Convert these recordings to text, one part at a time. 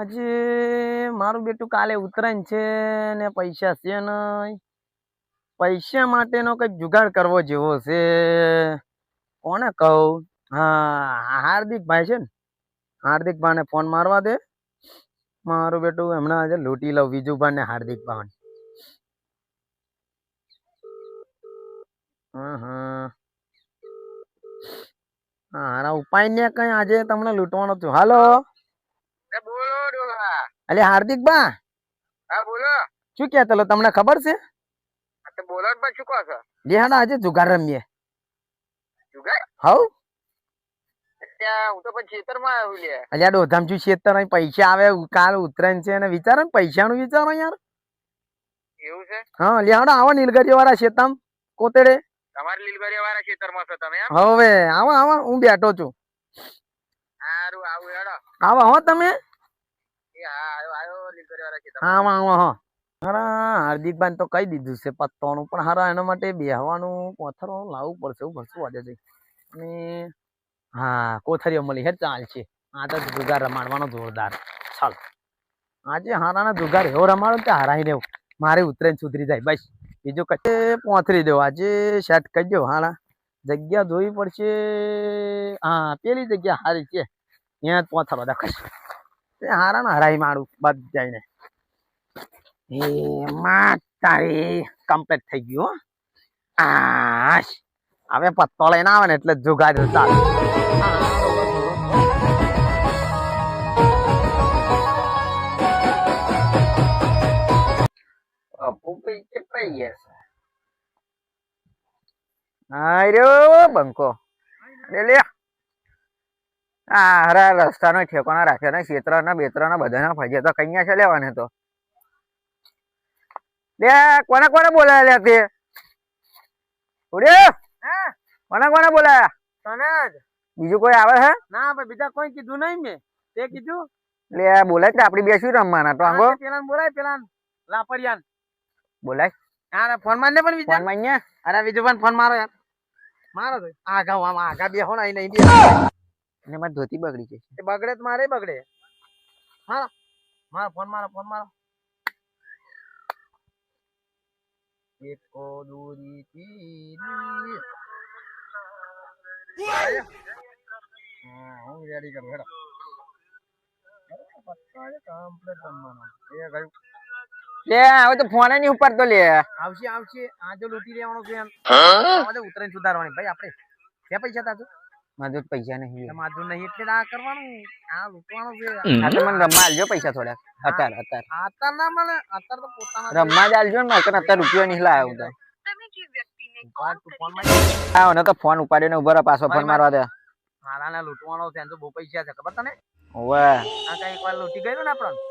આજે મારું બેટું કાલે ઉતરાયણ છે ને પૈસા છે નહીં. પૈસા માટેનો કઈક જુગાડ કરવો જેવો છે. કોને કહું? હા, હાર્દિકભાઈ છે ને, હાર્દિકભાઈને ફોન મારવા દે. મારું બેટું હમણાં આજે લૂંટી લઉં વિજુભાઈ ને હાર્દિકભાઈ. હા, ઉપાય ને કઈ આજે તમને લૂંટવાનો છું. હાલો, બોલો ડોહા. અલે હાર્દિકભા, હા બોલો. શું કહેતો તમને ખબર છે? તો બોલો જ શું કહો છો? લેહાડા આજે જુગાર રમીએ. જુગાર? હવ ત્યાં હું તો પણ ખેતરમાં આવ્યું લે. અલ્યા ડોધામજી ખેતર અહીં પૈસા આવે, કાલ ઉતરાયણ છે અને વિચારો ને પૈસાનું વિચારો યાર. એવું છે? હા, લેહાડા આવો નીલગરી વાળા ખેતમ કોતેડે. તમારી લીલગરી વાળા ખેતરમાં છો તમે એમ? હવે આવો આવો, હું બેઠો છું. સારું આવું હેડો. આવો હો તમે. એ હા આવ્યો આવ્યો લીલગરી વાળા ખેતરમાં. આવો આવો હો. હારા હાર્દિકભાઈ તો કહી દીધું છે પત્તોનું, પણ હારા એના માટે બેહવાનું પથ્થરો લાવવું પડશે. એવું ભરશું આજે જઈ. અને હા, કોથરીઓ મળી હે, ચાલ છે. આ તો જુગાર રમાડવાનો જોરદાર. ચાલ આજે હારાના જુગાર એવો રમાડો તો હારાઈ દેવું. મારે ઉતરાયણ સુધરી જાય બસ. બીજું કઈ પોથરી દેવો આજે સેટ કરી દો. હારા જગ્યા જોવી પડશે. હા, પેલી જગ્યા સારી છે, ત્યાં જ પોથરો દેખાશે. હારા ને હરાઈ મારું બધ જઈને. એ તારી કમ્પ્લીટ થઈ ગયું. આ હવે પત્તો લઈને આવે ને એટલે જુગાર ચાલે. બંકો લે હરા રસ્તા નો ઠેકાણા રાખ્યા ને ક્ષેત્ર ના બેત્ર ના બધા ના ફજે તો કઈ છે લેવાને તો લે. કોને કોને બોલાયા લે તે? કોને કોને બોલાયા? તને જ. બીજું કોઈ આવે છે? ના ભાઈ, બીજા કોઈ કીધું નહીં. મેં તે કીધું લે બોલાય તો આપડી બેસી રમવાના તો આંગો પેલા બોલાય. પેલા લાપરિયાન બોલાય. હા, ફોન મારને પણ બીજા ફોન મારને. અરે બીજું પણ ફોન મારો યાર. મારો તો આગા આમાં આગા બેહો ને નહીં બે ને મારી ધોતી બગડી છે. એ બગડે તો મારે બગડે. હા, મારો ફોન મારો, ફોન મારો. એકો દૂરી તીરી હું રેડી કરું હેડો. લે હવે તો ફોન નહીં ઉપાડતો. લે આવશે આવશે. આ જો લૂંટી લેવાનો છે એમ. ઉતરાયણ સુધારવાની ભાઈ આપણે. ક્યાં પૈસા તાજુ? માજુ પૈસા નહીં. માજુ નહીં એટલે આ કરવાનું, આ લૂંટવાનું છે. આ તો મને રમવા આલજો પૈસા થોડા. અત્યારે અત્યારે ના મળે. અત્યારે તો પોતાના રમવા જ આલજો ને. મારે અત્યારે રૂપિયો નહીં લાવ્યો તો. હા, ને તો ફોન ઉપાડ્યો ને ઉભા પાછો ફોન મારવા દે. મારાને લૂંટવાનો છે તો બહુ પૈસા છે ખબર તને? ઓવે આ કઈ એકવાર લૂંટી ગયો ને આપણને.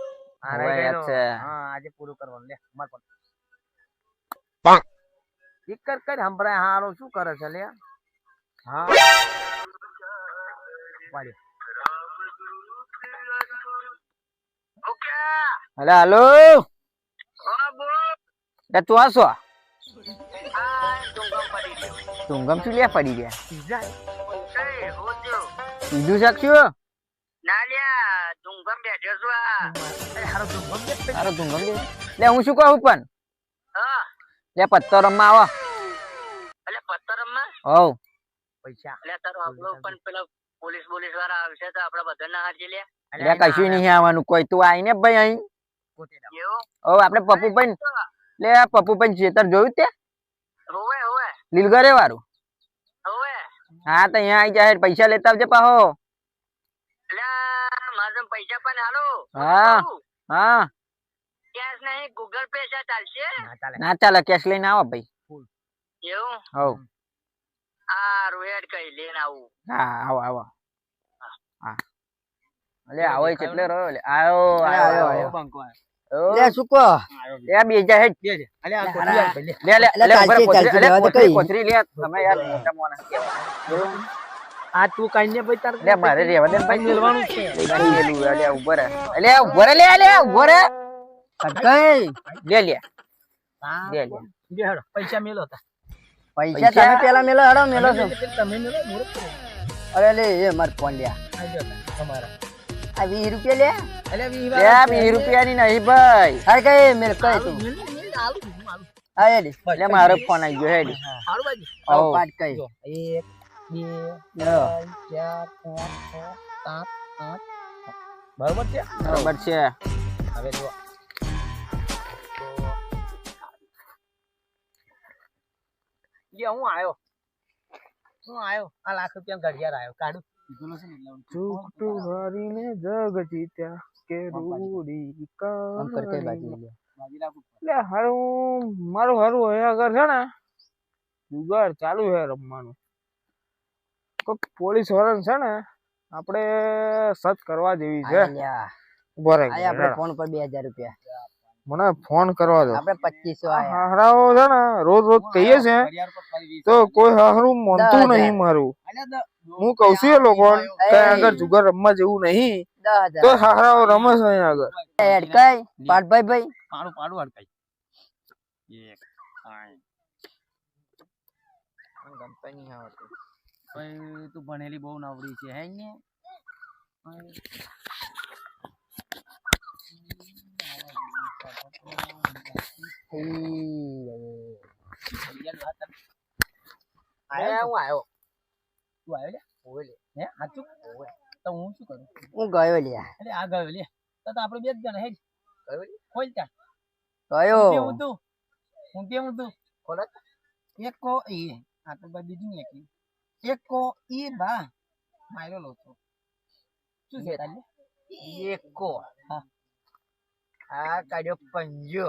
હા, આજે પૂરું કરવાનું. લે માર ફોન ઠીક કર કર હંભરાય. હારો શું કરે છે લે? હા પાડ્યો. ઓકે હાલો હાલો. હા બોલ. લે તું આસો આ ડુંગમ પડી ગયો. ટુંગમ શું લે પડી ગયા? એ હોજો બીજું શકશું ના લ્યા ડુંગમ બેઠો છું. આ હારો ટુંગમ લે. લે હું શું કહું પણ હા લે પત્તો રમવા આવો. એટલે પત્તરમાં હોવ પૈસા એટલે તારો આપણો પણ પેલા પોલીસ વાળા આવશે તો આપડે બધા ના હાજી લે. લે કશું નહીં આવવાનું કોઈ. તું આવીને ભાઈ અહીં. એવું? ઓ આપણે પપ્પુભાઈ લે પપ્પુભાઈ ખેતર જોયું તે હોવે હોવે લીલગરે વાળું? હોવે. હા તો અહીંયા આવી જાય. પૈસા લેતા આવજે પાહો. એટલે મારા પૈસા પણ હાલો. હા હા કેશ નહીં, ગૂગલ પે છે ચાલશે? ના ચાલે, કેશ લઈને આવો ભાઈ. એવું? હોવ આ રોહેડ કઈ લઈને આવું. હા આવો આવો. હા લે આવો એટલે રહ્યો. લે આયો આયો આયો બંકો આયો. લે શું કો? લે બેજા હેડ બેજે. અલે આ કોથરી લે લે લે કોથરી લે. તમે યાર મોટા મોના આ તું કઈ ને ભાઈ તાર લે મારે રેવા દે ભાઈ. મેલવાનું છે. લે ઉભો રે. લે ઉભો રે. લે લે ઉભો રે. કઈ લે લે લે લે હેડો પૈસા મેલો તા. પૈસા તમે પેલા મેલો. હેડો મેલો છો તમે મેલો. અરે લે એ માર ફોન લ્યા તમારા. આ 20 રૂપિયા લે એટલે વીસ લે 20 રૂપિયાની નહીં ભાઈ હાલ કઈ મેલ કઈ તું હા હેડી લે મારો ફોન આવી ગયો હેડી સારું બાજુ આવો પાટ કઈ જો 1 2 લો 4 5 6 7 8 બરોબર છે બરાબર છે હવે જો હું આવ્યો આ લાખ રૂપિયા ઘડિયાળ આવ્યો કાઢું ચૂકટું હારીને જગ જીત્યા કે રૂડી આમ કર કઈ બાજુ લે એટલે હારું મારું હારું હે અગર છે ને જુગાર ચાલુ છે રમવાનું કોક પોલીસ વાળા છે ને આપણે સર્ચ કરવા જેવી છે લ્યા ઉભા રહી આયા આપણે ફોન પર 2000 રૂપિયા મને ફોન કરવા દો આપણે 2500 આયા હારાઓ છે ને રોજ રોજ કહીએ છે ઘડિયાળ પર ફરી તો કોઈ હારું માનતું 10,000. નહીં મારું અલ્યા હું કઉ છું એ લોકો એ. આગળ જુગાર રમવા જેવું નહીં 10000 તો હારાઓ રમે છે અહીં આગળ હેડ કઈ પાટભાઈ ભાઈ પાડું હડકાઈ એક ગમતા નહીં આવતું ભાઈ તું ભણેલી બહુ નવરી છે હે ને આવ્યો તું આવ્યો લે ઓવે લે હે હાચું ઓવે તો હું શું કરું હું ગયો લ્યા એટલે આ ગયો લે તો આપણે બે જ જણા હે ગયો લે ખોલ ત્યાં ગયો હું કેવું તું ખોલ એક કો એ આ તો ભાઈ બીજું ને એક કો એ બા માર્યો લો છો શું છે તાલે એક કો હા આ કાઢ્યો પંજો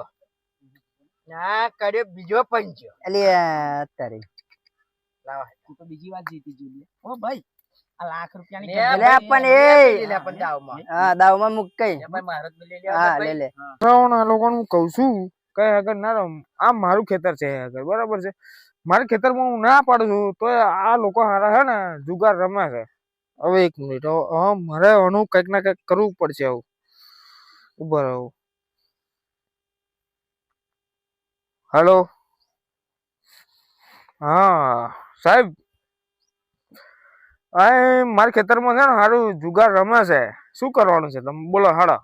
ના કાઢ્યો બીજો પંજો અલ્યા તારી લાવા તું તો બીજી વાત જીતી જોલી ઓ ભાઈ આ લાખ રૂપિયાની લે પણ એ લે પણ દાવમાં હા દાવમાં મુક કઈ ભાઈ ભારત મે લઈ હા લે લે આ લોકોને હું કઉ છું કઈ આગળ ના રમ આ મારું ખેતર છે આગળ બરાબર છે મારા ખેતરમાં હું ના પાડું છું તો આ લોકો હારા છે ને જુગાર રમે છે હવે 1 મિનિટ મારે આનું કંઈક ના કંઈક કરવું પડશે આવું ઉભા રહો હેલો હા સાહેબ આ મારા ખેતરમાં છે ને સારું જુગાર રમે છે શું કરવાનું છે તમે બોલો હાડો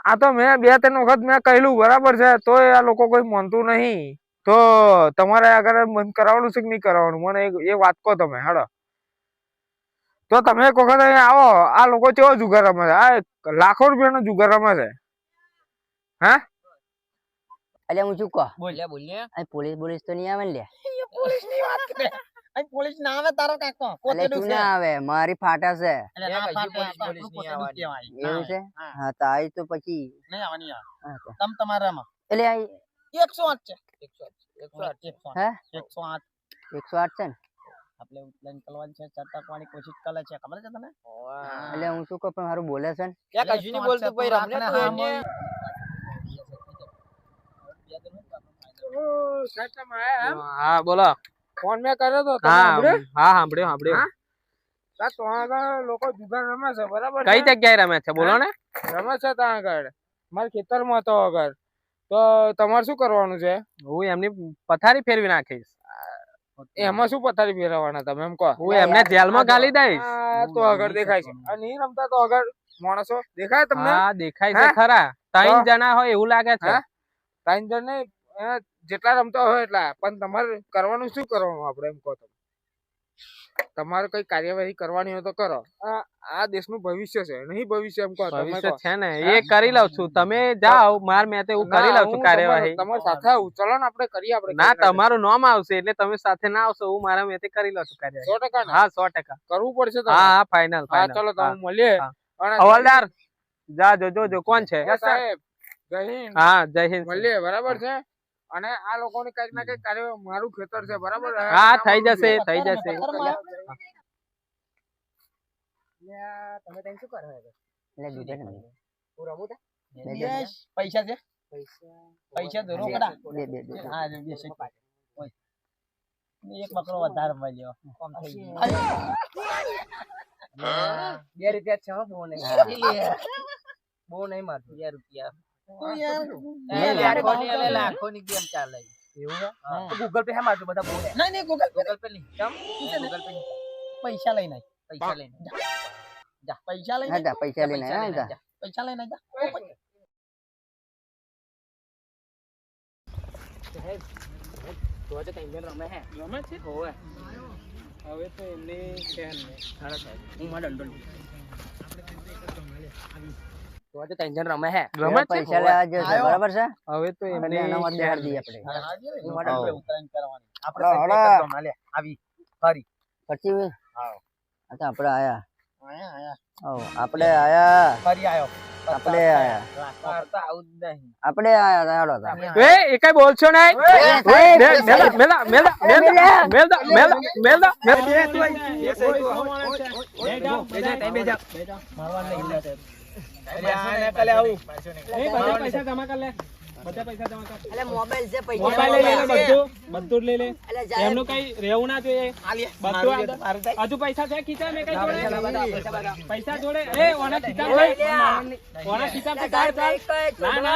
આ તો મેં 2-3 વખત મેં કહેલું બરાબર છે તોય આ લોકો કોઈ માનતું નહીં તો તમારે આગળ બંધ કરાવવાનું છે કે નહીં કરાવવાનું મને એ વાત કહો તમે હાડો તો તમે એક વખત અહીંયા આવો આ લોકો કેવો જુગાર રમે છે આ લાખો રૂપિયાનો જુગાર રમે છે હે અલ્યા હું શું કહો બોલ્યા આ પોલીસ તો નહીં આવે ને લે પોલીસ ની વાત કરે આ પોલીસ ના આવે તારો કાકો અલે તું ના આવે મારી ફાટા છે એટલે ના પાડે પોલીસ ની આવવાની એવું છે હા તો આઈ તો પછી નહીં આવવાની હા તો. તમ તમારામાં એટલે આઈ 108 છે 108 હે 108 108 છે ને આપણે પ્લાન કરવાની છે ચટકવાની કોશિશ કરે છે ખબર છે તને એટલે હું શું કહું પણ મારું બોલે છે ને ક્યાં કશું નહીં બોલતું ભાઈ રમને તો એને હા બોલો ફોન મેં કર્યો તો તમે સાંભળ્યો તો આગળ લોકો જુગાર રમે છે બરાબર કઈ જગ્યાએ રમે છે બોલો ને રમે છે ત્યાં આગળ મારા ખેતરમાં તો આગળ તો તમારે શું કરવાનું છે હું એમની પથારી ફેરવી નાખીશ એમાં શું પથારી ફેરવવાના તમે એમ કહો હું એમને જેલમાં ગાલી દઈશ આ તો આગળ દેખાય છે આ નહીં રમતા તો આગળ માણસો દેખાય તમને હા દેખાય છે ખરા 3 જણા હોય એવું લાગે છે હે? 3 જણ નહીં જેટલા રમતા હોય એટલા પણ તમારે કરવાનું શું કરવાનું આપણે એમ કહો તમે તમારે કઈ કાર્યવાહી કરવાની હોય તો કરો આ દેશનું ભવિષ્ય છે નહીં ભવિષ્ય એમ કહો તમે ભવિષ્ય કહો છે ને એ કરી લઉં છું તમે જાઓ માર મેં તો એવું કરી લઉં છું કાર્યવાહી તમારી સાથે આવું ચલો ને આપણે કરીએ આપણે ના તમારું નામ આવશે એટલે તમે સાથે ના આવશો હું મારા મેં કરી લઉં છું કાર્યવાહી 100% ને? હા 100% કરવું પડશે હા હા ફાઇનલ હા ફાઇનલ ચલો તમે મળીએ હા. અને હવાલદાર જા જોજો કોણ છે જય સાહેબ જય હિન્દ હા જય હિન્દ મળીએ બરાબર છે અને આ લોકોની કઈક ના કઈક કાર્ય મારું ખેતર છે બરાબર હા થઈ જશે થઈ જશે તમે તઈ શું કરો એટલે દૂધે ને હું રમું તા બે પૈસા છે પૈસા દો રોકડા બે હા બે છે એક બકરો વધારે મળ્યો કોમ થઈ ગયું 2 રૂપિયા છે બહુ નહીં બહુ નહીં મારતું 2 રૂપિયા લાખોની ગેમ ચાલે ગૂગલ પે હે મારજો બધા બોલે નહીં ગૂગલ પે નહીં ગૂગલ પે નહીં પૈસા લઈને જા પૈસા લઈને હા જા પૈસા લઈને આયા જા પૈસા લઈને જા તો આજે તઈ રમે છે હોવે હવે તો એમને છે ને હું માં દંડો લઉં તો આજે તઈ રમે છે પૈસા લેવા જો છે બરાબર છે હવે તો એટલે એના માં દેડ દઈએ આપણે હું માટે ઉતરાણ કરવાની હળો, આપણે હળો. ગમના લે આવી ફરી પછી હા અચ્છા આપણે આયા આયા આપણે આયા ફરી આયો આપણે આયા વાર્તા આવું જ નહીં આપણે આયા હેડો તા એ એકાઈ બોલશો નહીં મેલા પૈસા જમા કર લે બધા પૈસા જમા કર એટલે મોબાઈલ છે મોબાઈલ લઈ લે બધું લઈ લે એમનું કઈ રહેવું ના જોઈએ બધું હજુ પૈસા છે ખીચા મેં કઈ જોડે પૈસા જોડે એ ઓના ખીચા ઓના ખીચા થી કાઢ ના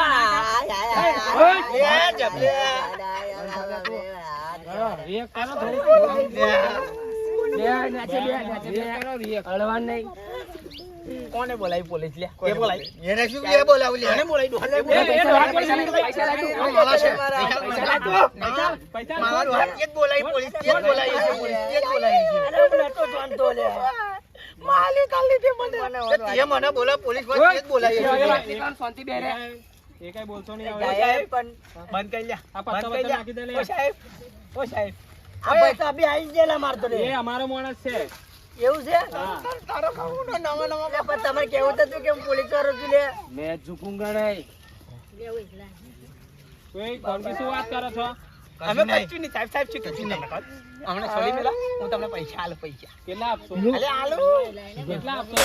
ના કોને બોલાવી પોલીસ લે કે બોલાવી એને શું કે બોલાવી લે એને બોલાવી દો પૈસા મારો હાથ કે બોલાવી પોલીસ કે બોલાવી પોલીસ કે બોલાવી અરે મને તો જાણતો લે માલી કાલી તે મને તે મને બોલા પોલીસ વાળા કે બોલાવી શાંતિ બે રે એ કઈ બોલતો નહીં આવે સાહેબ પણ બંધ કરી લે આ પત્તા પત્તા નાખી દે લે ઓ સાહેબ આ પૈસા બી આવી ગયેલા મારતો રે એ અમારો માણસ છે એવું છે તારો ખાવું ને નવા નવા પણ તમારે કેવું હતું કે હું પોલીસ વાળો છું લે मैं झुकूंगा नहीं कोई कौन की શું વાત કરો છો અમે પૈસા ની સાહેબ શું કીધું તમને કહો હમણે છોડી મેલા હું તમને પૈસા આલો પૈસા કેટલા આપશો અલે આલો કેટલા આપશો